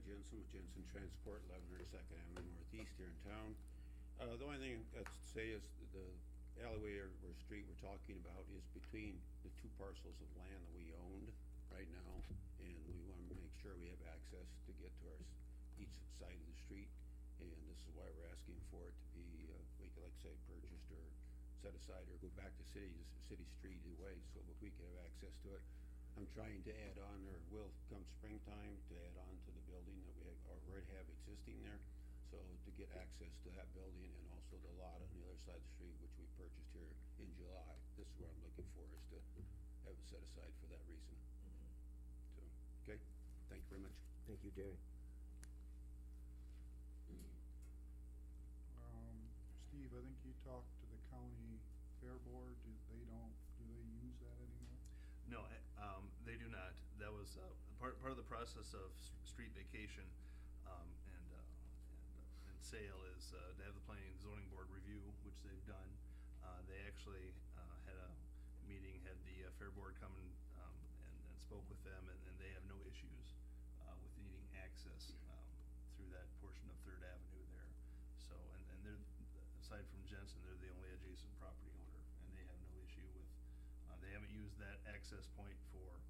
Jensen with Jensen Transport, 1100 Second Avenue Northeast here in town. The only thing I'd say is the alleyway or street we're talking about is between the two parcels of land that we owned right now, and we want to make sure we have access to get to each side of the street. And this is why we're asking for it to be, we could, like say, purchased or set aside or go back to city street either way, so that we can have access to it. I'm trying to add on, or will come springtime, to add on to the building that we already have existing there. So to get access to that building and also the lot on the other side of the street, which we purchased here in July. This is what I'm looking for, is to have it set aside for that reason. So, okay, thank you very much. Thank you, Jerry. Steve, I think you talked to the county fair board. Do they use that anymore? No, they do not. That was part of the process of street vacation and sale is to have the planning and zoning board review, which they've done. They actually had a meeting, had the fair board come and spoke with them, and they have no issues with needing access through that portion of Third Avenue there. So, and they're, aside from Jensen, they're the only adjacent property owner, and they have no issue with, they haven't used that access point for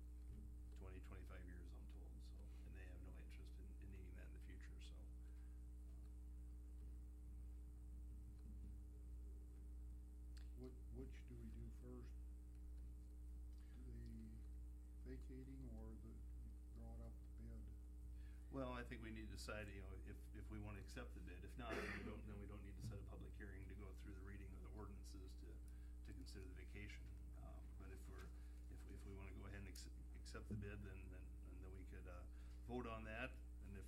20, 25 years, I'm told, so, and they have no interest in needing that in the future, so. Which do we do first? The vacating or the drawing up the bid? Well, I think we need to decide, you know, if we want to accept the bid. If not, then we don't need to set a public hearing to go through the reading of the ordinances to consider the vacation. But if we want to go ahead and accept the bid, then we could vote on that. And if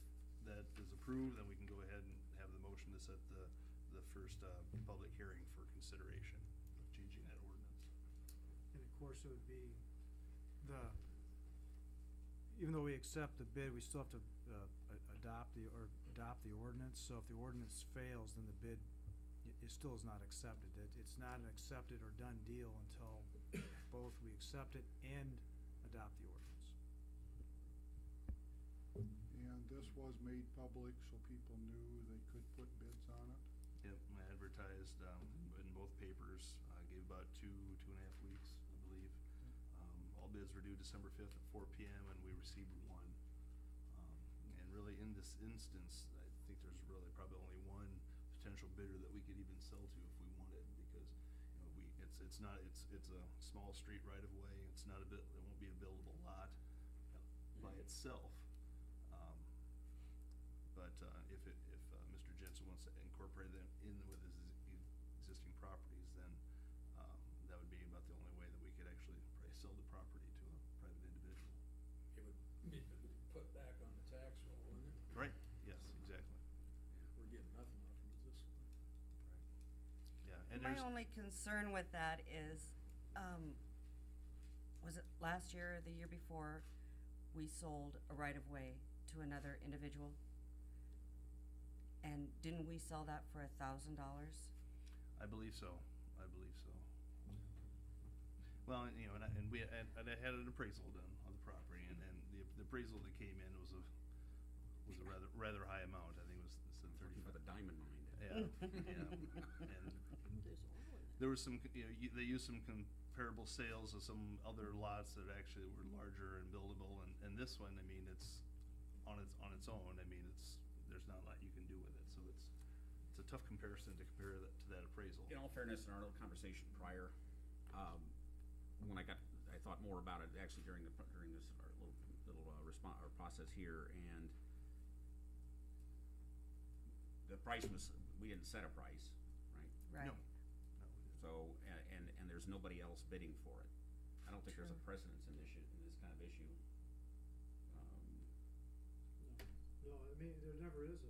that is approved, then we can go ahead and have the motion to set the first public hearing for consideration of changing that ordinance. And of course, it would be even though we accept the bid, we still have to adopt the ordinance. So if the ordinance fails, then the bid it still is not accepted. It's not an accepted or done deal until both we accept it and adopt the ordinance. And this was made public so people knew they could put bids on it? Yep, I advertised in both papers, gave about 2.5 weeks, I believe. All bids were due December 5th at 4 p.m. and we received one. And really in this instance, I think there's really probably only one potential bidder that we could even sell to if we wanted, because you know it's a small street right of way. It's not it won't be a buildable lot by itself. But if Mr. Jensen wants to incorporate them in with his existing properties, then that would be about the only way that we could actually probably sell the property to a private individual. It would be put back on the tax roll, wouldn't it? Right, yes, exactly. We're getting nothing off of this one. Right. Yeah, and My only concern with that is, was it last year or the year before, we sold a right-of-way to another individual? And didn't we sell that for $1,000? I believe so. Well, and, you know, and I had an appraisal done on the property, and the appraisal that came in was a rather high amount. I think it was Looking for the 35. diamond mine. Yeah, and there was some, you know, they used some comparable sales of some other lots that actually were larger and buildable, and this one, I mean, it's on its own. I mean, there's not a lot you can do with it, so it's a tough comparison to compare that to that appraisal. In all fairness, in our little conversation prior, when I thought more about it actually during this our little response or process here, and the price was, we didn't set a price, right? Right. No, we didn't. So and there's nobody else bidding for it. I don't think there's a True. precedence in this kind of issue. No, I mean, there never is